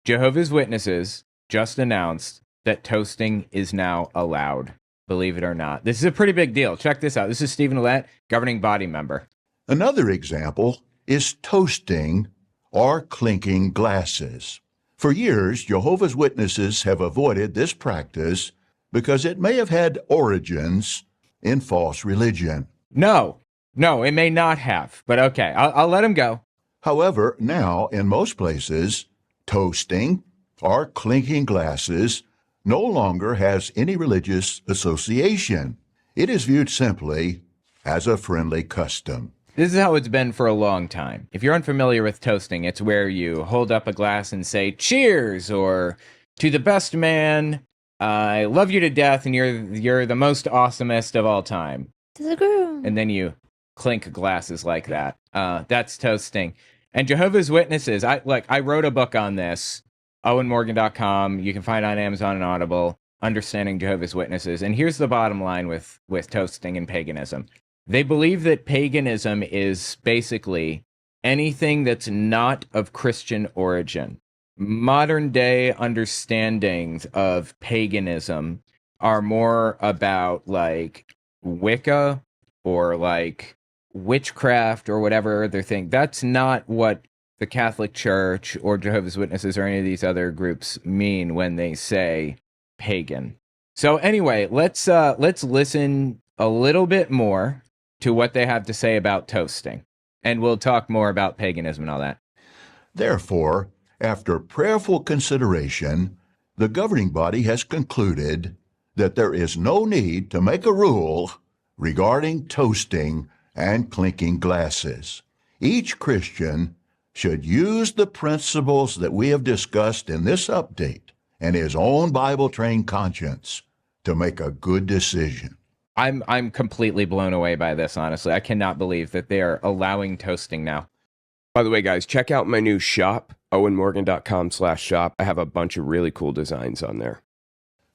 Jehovah's Witnesses just announced that toasting is now allowed. Believe it or not. This is a pretty big deal. Check this out. This is Stephen Ouellette, governing body member. Another example is toasting or clinking glasses. For years, Jehovah's Witnesses have avoided this practice because it may have had origins in false religion. No, it may not have, but okay, I'll let him go. However, now, in most places, toasting or clinking glasses no longer has any religious association. It is viewed simply as a friendly custom. This is how it's been for a long time. If you're unfamiliar with toasting, it's where you hold up a glass and say, cheers, or to the best man, I love you to death, and you're the most awesomest of all time. To the groom. And then you clink glasses like that. That's toasting. And Jehovah's Witnesses, I wrote a book on this, owenmorgan.com. You can find it on Amazon and Audible, Understanding Jehovah's Witnesses. And here's the bottom line with toasting and paganism. They believe that paganism is basically anything that's not of Christian origin. Modern day understandings of paganism are more about like Wicca or like witchcraft or whatever other thing. That's not what the Catholic Church or Jehovah's Witnesses or any of these other groups mean when they say pagan. So anyway, let's listen a little bit more to what they have to say about toasting, and we'll talk more about paganism and all that. Therefore, after prayerful consideration, the governing body has concluded that there is no need to make a rule regarding toasting and clinking glasses. Each Christian should use the principles that we have discussed in this update and his own Bible-trained conscience to make a good decision. I'm completely blown away by this, honestly. I cannot believe that they are allowing toasting now. By the way, guys, check out my new shop, owenmorgan.com/shop. I have a bunch of really cool designs on there.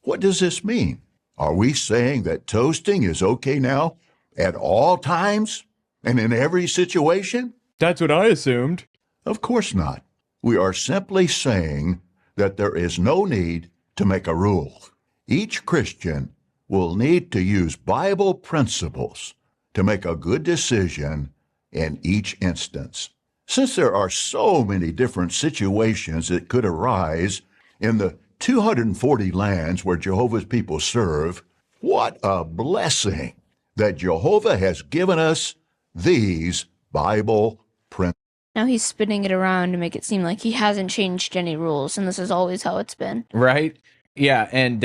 What does this mean? Are we saying that toasting is okay now at all times and in every situation? That's what I assumed. Of course not. We are simply saying that there is no need to make a rule. Each Christian will need to use Bible principles to make a good decision in each instance. Since there are so many different situations that could arise in the 240 lands where Jehovah's people serve, what a blessing that Jehovah has given us these Bible principles. Now he's spinning it around to make it seem like he hasn't changed any rules, and this is always how it's been. Right? Yeah, and,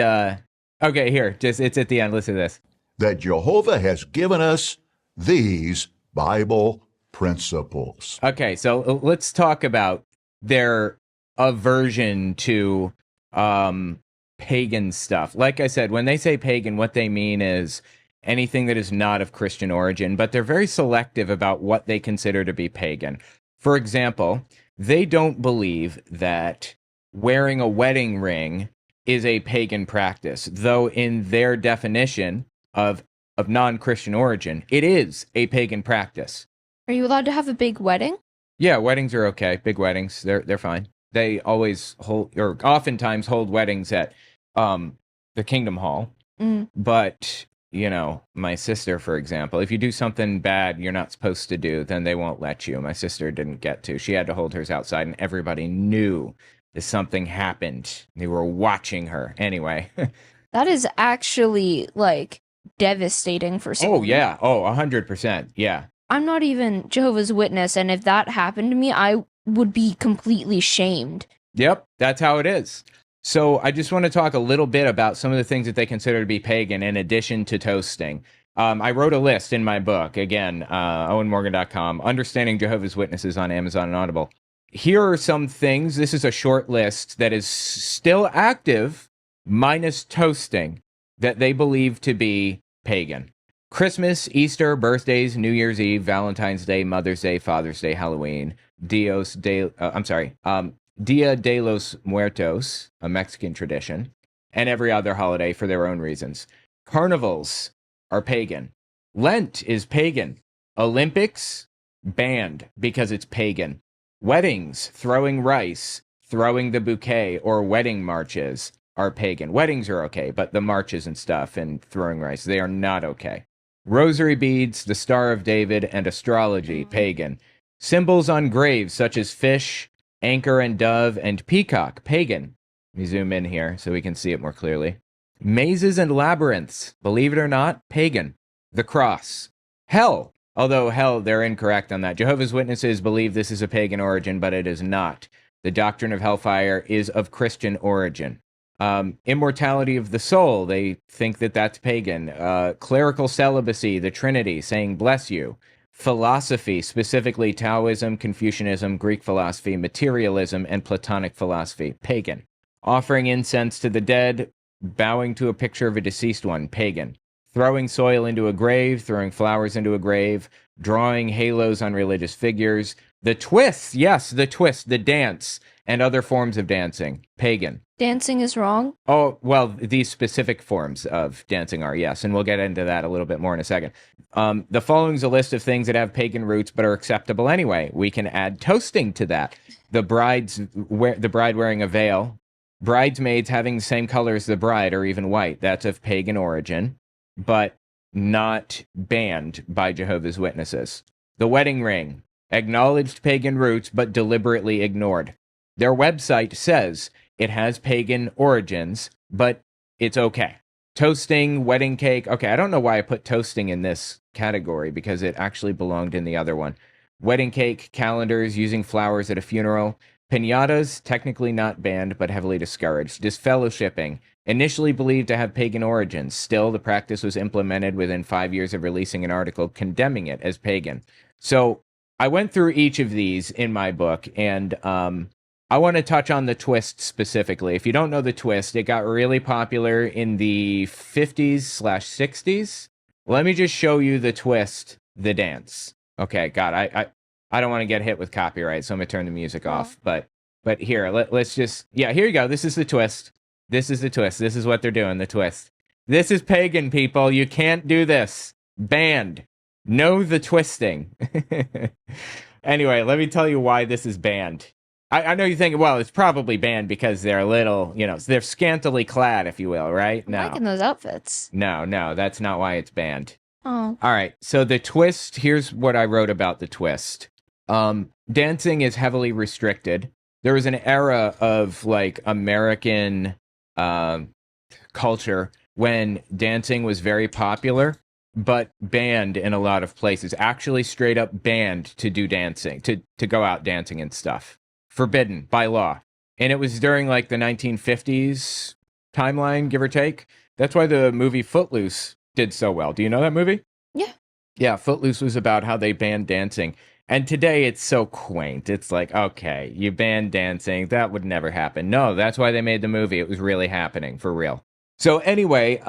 okay, here, it's at the end. Listen to this. That Jehovah has given us these Bible principles. Okay, so let's talk about their aversion to pagan stuff. Like I said, when they say pagan, what they mean is anything that is not of Christian origin, but they're very selective about what they consider to be pagan. For example, they don't believe that wearing a wedding ring is a pagan practice, though in their definition of non-Christian origin, it is a pagan practice. Are you allowed to have a big wedding? Yeah, weddings are okay. Big weddings, they're fine. They always hold, or oftentimes hold weddings at the Kingdom Hall. But, you know, my sister, for example, if you do something bad you're not supposed to do, then they won't let you. My sister didn't get to. She had to hold hers outside, and everybody knew that something happened. They were watching her. Anyway. That is actually, like, devastating for someone. Oh, yeah. Oh, 100%. Yeah. I'm not even Jehovah's Witness, and if that happened to me, I would be completely shamed. Yep, that's how it is. So I just want to talk a little bit about some of the things that they consider to be pagan in addition to toasting. I wrote a list in my book, again, owenmorgan.com, Understanding Jehovah's Witnesses on Amazon and Audible. Here are some things. This is a short list that is still active, minus toasting, that they believe to be pagan. Christmas, Easter, birthdays, New Year's Eve, Valentine's Day, Mother's Day, Father's Day, Halloween, Dia de los Muertos, a Mexican tradition, and every other holiday for their own reasons. Carnivals are pagan. Lent is pagan. Olympics, banned because it's pagan. Weddings, throwing rice, Throwing the bouquet or wedding marches are pagan. Weddings are okay, but the marches and stuff and throwing rice, they are not okay. Rosary beads, the Star of David, and astrology, pagan. Symbols on graves such as fish, anchor and dove, and peacock, pagan. Let me zoom in here so we can see it more clearly. Mazes and labyrinths, believe it or not, pagan. The cross. Hell, although hell, they're incorrect on that. Jehovah's Witnesses believe this is a pagan origin, but it is not. The doctrine of hellfire is of Christian origin. Immortality of the soul, they think that that's pagan. Clerical celibacy, the Trinity, saying bless you. Philosophy, specifically Taoism, Confucianism, Greek philosophy, materialism, and Platonic philosophy, pagan. Offering incense to the dead, bowing to a picture of a deceased one, pagan. Throwing soil into a grave, throwing flowers into a grave, drawing halos on religious figures. The twist, yes, the twist, the dance, and other forms of dancing, pagan. Dancing is wrong? Oh, well, these specific forms of dancing are, yes, and we'll get into that a little bit more in a second. The following is a list of things that have pagan roots but are acceptable anyway. We can add toasting to that. The bride wearing a veil, bridesmaids having the same color as the bride or even white. That's of pagan origin, but not banned by Jehovah's Witnesses. The wedding ring, acknowledged pagan roots but deliberately ignored. Their website says it has pagan origins, but it's okay. Toasting, wedding cake. Okay, I don't know why I put toasting in this category because it actually belonged in the other one. Wedding cake, calendars, using flowers at a funeral. Piñatas, technically not banned, but heavily discouraged. Disfellowshipping, initially believed to have pagan origins. Still, the practice was implemented within 5 years of releasing an article condemning it as pagan. So I went through each of these in my book, and I want to touch on the twist specifically. If you don't know the twist, it got really popular in the 50s/60s. Let me just show you the twist, the dance. Okay, God, I don't want to get hit with copyright, so I'm going to turn the music off. But here, let's just, yeah, here you go. This is the twist. This is the twist. This is what they're doing, the twist. This is pagan, people. You can't do this. Banned. Know the twisting. Anyway, let me tell you why this is banned. I know you're thinking, well, it's probably banned because they're little, they're scantily clad, if you will, right? I'm No. liking those outfits. No, that's not why it's banned. Oh. All right, so the twist, here's what I wrote about the twist. Dancing is heavily restricted. There was an era of, American culture when dancing was very popular, but banned in a lot of places. Actually straight up banned to do dancing, to go out dancing and stuff. Forbidden by law. And it was during the 1950s timeline, give or take. That's why the movie Footloose did so well. Do you know that movie? Yeah. Yeah, Footloose was about how they banned dancing. And today it's so quaint. It's like, okay, you banned dancing. That would never happen. No, that's why they made the movie. It was really happening, for real. So anyway,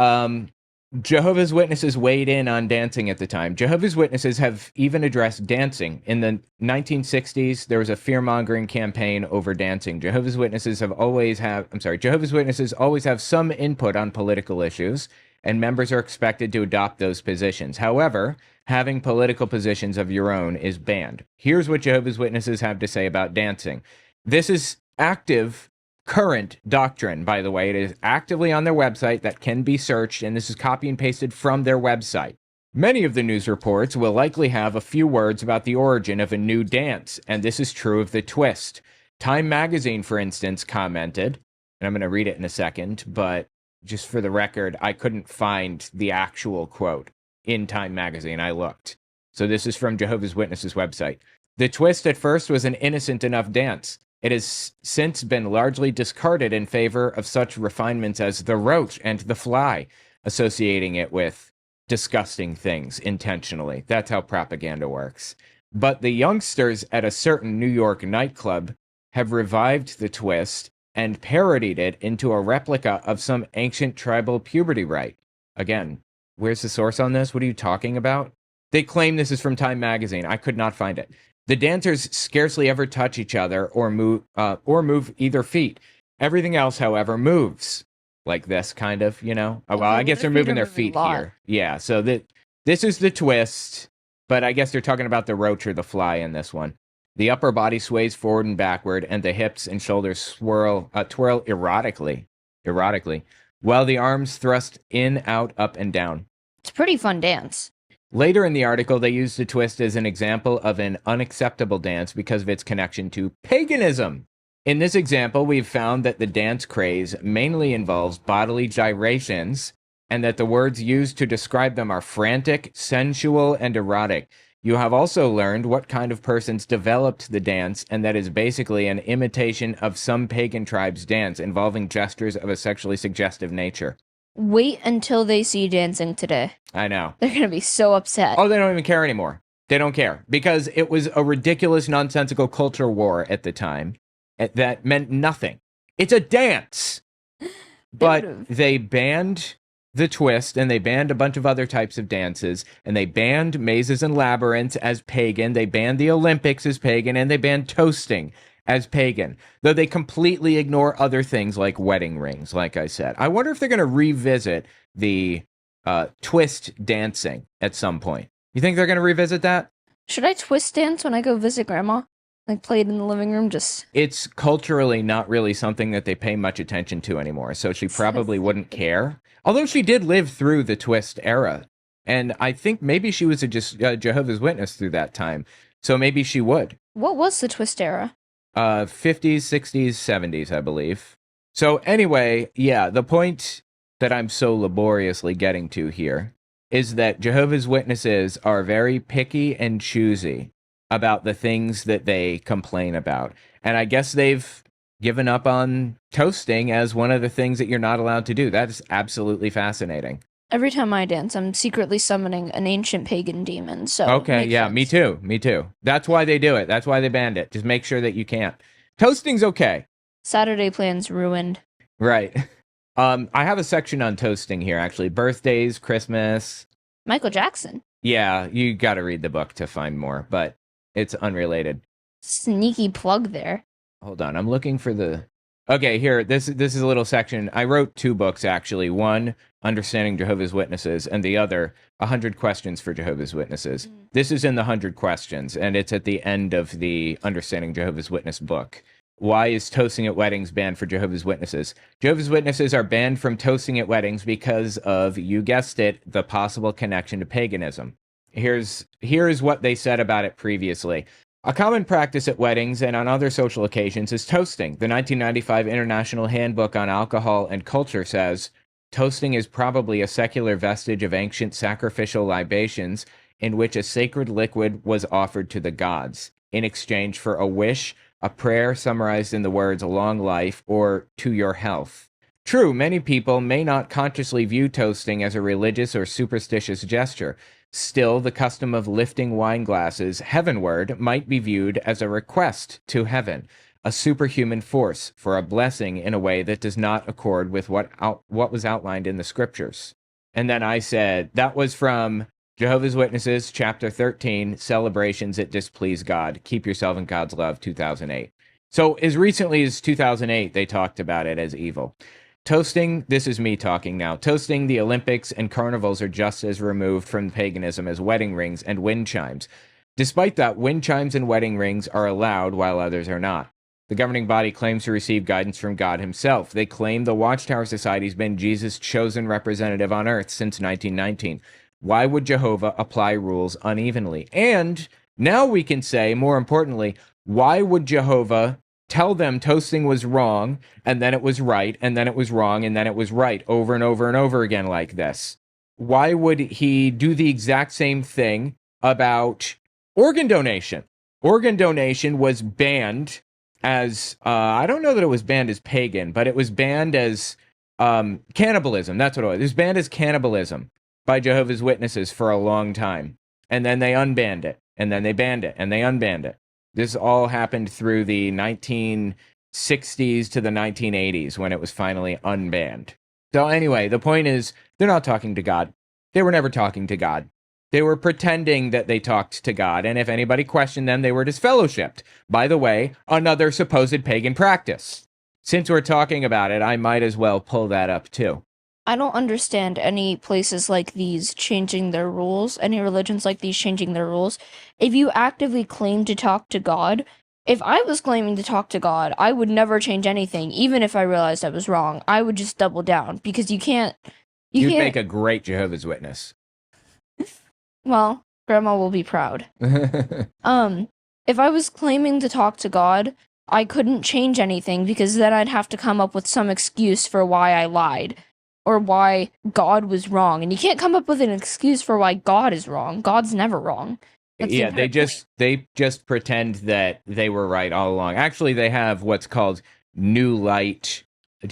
Jehovah's Witnesses weighed in on dancing at the time. Jehovah's Witnesses have even addressed dancing. In the 1960s, there was a fear-mongering campaign over dancing. Jehovah's Witnesses always have some input on political issues, and members are expected to adopt those positions. However, having political positions of your own is banned. Here's what Jehovah's Witnesses have to say about dancing. This is active current doctrine, by the way. It is actively on their website that can be searched, and this is copy and pasted from their website. Many of the news reports will likely have a few words about the origin of a new dance, and this is true of the twist. Time magazine, for instance, commented, and I'm going to read it in a second, but just for the record, I couldn't find the actual quote in Time magazine. I looked. So this is from Jehovah's Witnesses' website. The twist at first was an innocent enough dance. It has since been largely discarded in favor of such refinements as the roach and the fly, associating it with disgusting things intentionally. That's how propaganda works. But the youngsters at a certain New York nightclub have revived the twist and parodied it into a replica of some ancient tribal puberty rite. Again, where's the source on this? What are you talking about? They claim this is from Time magazine. I could not find it. The dancers scarcely ever touch each other or move either feet. Everything else, however, moves. Like this, kind of, Well, I guess they're moving their feet here. Yeah, so this is the twist, but I guess they're talking about the roach or the fly in this one. The upper body sways forward and backward, and the hips and shoulders twirl erotically, while the arms thrust in, out, up, and down. It's a pretty fun dance. Later in the article, they used the twist as an example of an unacceptable dance because of its connection to paganism. In this example, we've found that the dance craze mainly involves bodily gyrations, and that the words used to describe them are frantic, sensual, and erotic. You have also learned what kind of persons developed the dance, and that is basically an imitation of some pagan tribes' dance involving gestures of a sexually suggestive nature. Wait until they see dancing today. I know. They're going to be so upset. Oh, they don't even care anymore. They don't care because it was a ridiculous, nonsensical culture war at the time that meant nothing. It's a dance. But they banned the twist, and they banned a bunch of other types of dances, and they banned mazes and labyrinths as pagan, they banned the Olympics as pagan, and they banned toasting as pagan, though they completely ignore other things like wedding rings, like I said. I wonder if they're going to revisit the twist dancing at some point. You think they're going to revisit that? Should I twist dance when I go visit Grandma? Like, play it in the living room, just... It's culturally not really something that they pay much attention to anymore, so she probably wouldn't care. Although she did live through the twist era, and I think maybe she was a Jehovah's Witness through that time, so maybe she would. What was the twist era? 50s, 60s, 70s, I believe. So anyway, yeah, the point that I'm so laboriously getting to here is that Jehovah's Witnesses are very picky and choosy about the things that they complain about. And I guess they've given up on toasting as one of the things that you're not allowed to do. That is absolutely fascinating. Every time I dance, I'm secretly summoning an ancient pagan demon, so... Okay, yeah, sense. me too. That's why they do it. That's why they banned it. Just make sure that you can't. Toasting's okay. Saturday plans ruined. Right. I have a section on toasting here, actually. Birthdays, Christmas. Michael Jackson. Yeah, you gotta read the book to find more, but it's unrelated. Sneaky plug there. Hold on, I'm looking for the... Okay, here, this is a little section. I wrote 2 books, actually. One, Understanding Jehovah's Witnesses, and the other, 100 Questions for Jehovah's Witnesses. This is in the 100 Questions, and it's at the end of the Understanding Jehovah's Witness book. Why is toasting at weddings banned for Jehovah's Witnesses? Jehovah's Witnesses are banned from toasting at weddings because of, you guessed it, the possible connection to paganism. Here's what they said about it previously. A common practice at weddings and on other social occasions is toasting. The 1995 International Handbook on Alcohol and Culture says, toasting is probably a secular vestige of ancient sacrificial libations in which a sacred liquid was offered to the gods in exchange for a wish, a prayer summarized in the words long life or to your health. True, many people may not consciously view toasting as a religious or superstitious gesture. Still, the custom of lifting wine glasses heavenward might be viewed as a request to heaven, a superhuman force for a blessing in a way that does not accord with what was outlined in the scriptures. And then I said, that was from Jehovah's Witnesses, chapter 13, Celebrations that Displease God. Keep Yourself in God's Love, 2008. So as recently as 2008, they talked about it as evil. Toasting, this is me talking now, toasting the Olympics and carnivals are just as removed from paganism as wedding rings and wind chimes. Despite that, wind chimes and wedding rings are allowed while others are not. The governing body claims to receive guidance from God himself. They claim the Watchtower Society has been Jesus' chosen representative on earth since 1919. Why would Jehovah apply rules unevenly? And now we can say, more importantly, why would Jehovah tell them toasting was wrong, and then it was right, and then it was wrong, and then it was right, over and over and over again like this? Why would he do the exact same thing about organ donation? Organ donation was banned as, I don't know that it was banned as pagan, but it was banned as cannibalism. That's what it was. It was banned as cannibalism by Jehovah's Witnesses for a long time. And then they unbanned it, and then they banned it, and they unbanned it. This all happened through the 1960s to the 1980s when it was finally unbanned. So anyway, the point is, they're not talking to God. They were never talking to God. They were pretending that they talked to God, and if anybody questioned them, they were disfellowshipped. By the way, another supposed pagan practice. Since we're talking about it, I might as well pull that up too. I don't understand any places like these changing their rules, any religions like these changing their rules. If you actively claim to talk to God, if I was claiming to talk to God, I would never change anything, even if I realized I was wrong. I would just double down because you can't. You'd make a great Jehovah's Witness. Well, Grandma will be proud. If I was claiming to talk to God, I couldn't change anything because then I'd have to come up with some excuse for why I lied or why God was wrong. And you can't come up with an excuse for why God is wrong. God's never wrong. That's the Yeah, entire they just pretend that they were right all along. Actually, they have what's called New Light.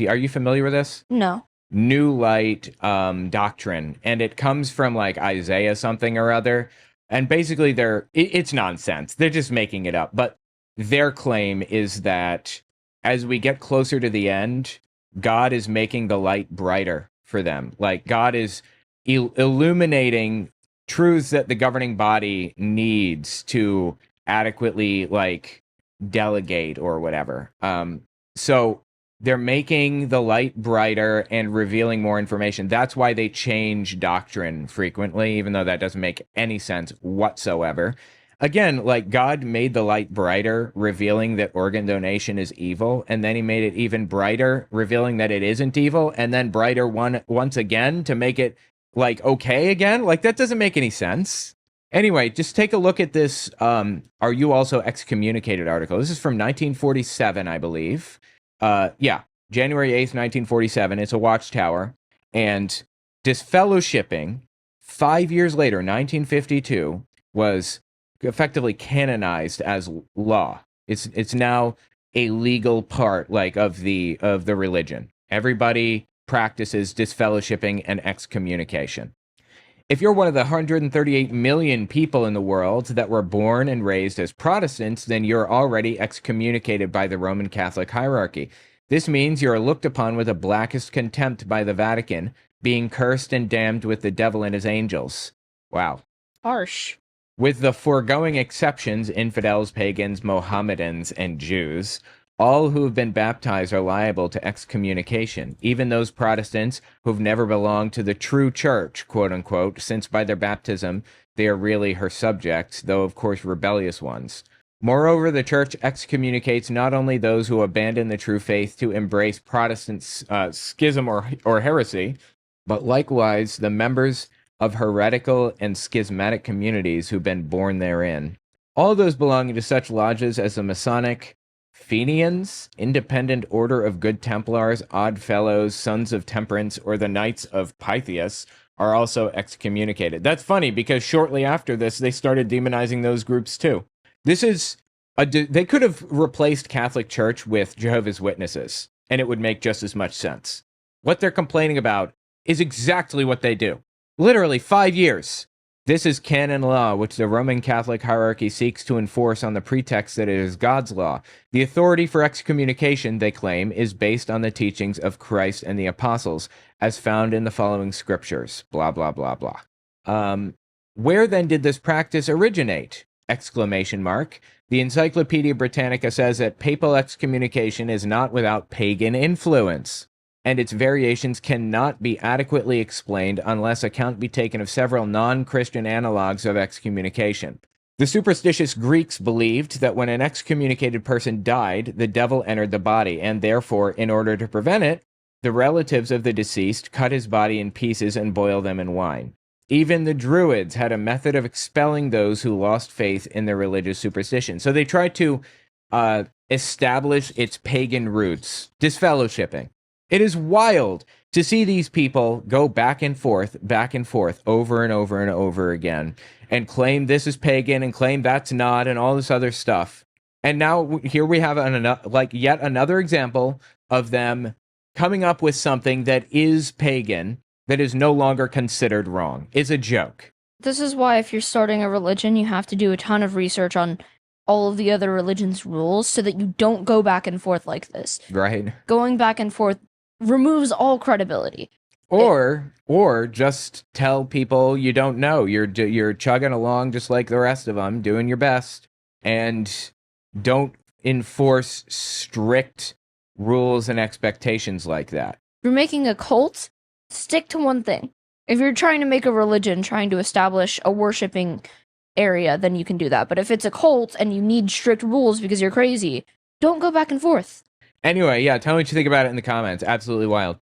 Are you familiar with this? No. New Light doctrine, and it comes from like Isaiah something or other. And basically, it's nonsense. They're just making it up. But their claim is that as we get closer to the end, God is making the light brighter for them. Like God is illuminating truths that the governing body needs to adequately like delegate or whatever. So they're making the light brighter and revealing more information. That's why they change doctrine frequently, even though that doesn't make any sense whatsoever. Again, like God made the light brighter, revealing that organ donation is evil, and then he made it even brighter, revealing that it isn't evil, and then brighter once again to make it like okay again. Like that doesn't make any sense. Anyway, just take a look at this Are You Also Excommunicated article. This is from 1947, I believe. Yeah, January 8th, 1947. It's a Watchtower. And disfellowshipping, 5 years later, 1952, was effectively canonized as law. It's now a legal part like of the religion. Everybody practices disfellowshipping and excommunication. If you're one of the 138 million people in the world that were born and raised as Protestants, then you're already excommunicated by the Roman Catholic hierarchy. This means you're looked upon with the blackest contempt by the Vatican, being cursed and damned with the devil and his angels. Wow. Harsh. With the foregoing exceptions, infidels, pagans, Mohammedans, and Jews, all who have been baptized are liable to excommunication, even those Protestants who've never belonged to the true church, quote unquote, since by their baptism they are really her subjects, though of course rebellious ones. Moreover, the church excommunicates not only those who abandon the true faith to embrace Protestant schism or heresy, but likewise the members of heretical and schismatic communities who've been born therein. All those belonging to such lodges as the Masonic, Fenians, Independent Order of Good Templars, Odd Fellows, Sons of Temperance, or the Knights of Pythias are also excommunicated. That's funny because shortly after this, they started demonizing those groups too. This is they could have replaced Catholic Church with Jehovah's Witnesses, and it would make just as much sense. What they're complaining about is exactly what they do. Literally 5 years. This is canon law, which the Roman Catholic hierarchy seeks to enforce on the pretext that it is God's law. The authority for excommunication, they claim, is based on the teachings of Christ and the apostles, as found in the following scriptures. Blah, blah, blah, blah. Where then did this practice originate? Exclamation mark. The Encyclopedia Britannica says that papal excommunication is not without pagan influence, and its variations cannot be adequately explained unless account be taken of several non-Christian analogues of excommunication. The superstitious Greeks believed that when an excommunicated person died, the devil entered the body, and therefore, in order to prevent it, the relatives of the deceased cut his body in pieces and boiled them in wine. Even the Druids had a method of expelling those who lost faith in their religious superstition. So they tried to establish its pagan roots, disfellowshipping. It is wild to see these people go back and forth over and over and over again and claim this is pagan and claim that's not and all this other stuff. And now here we have yet another example of them coming up with something that is pagan that is no longer considered wrong. It's a joke. This is why if you're starting a religion, you have to do a ton of research on all of the other religions' rules so that you don't go back and forth like this. Right. Going back and forth removes all credibility. Or just tell people you don't know. You're chugging along just like the rest of them, doing your best, and don't enforce strict rules and expectations like that. You're making a cult stick to one thing. If you're trying to make a religion, trying to establish a worshiping area, then you can do that. But if it's a cult and you need strict rules because you're crazy, don't go back and forth. Anyway, yeah, tell me what you think about it in the comments. Absolutely wild.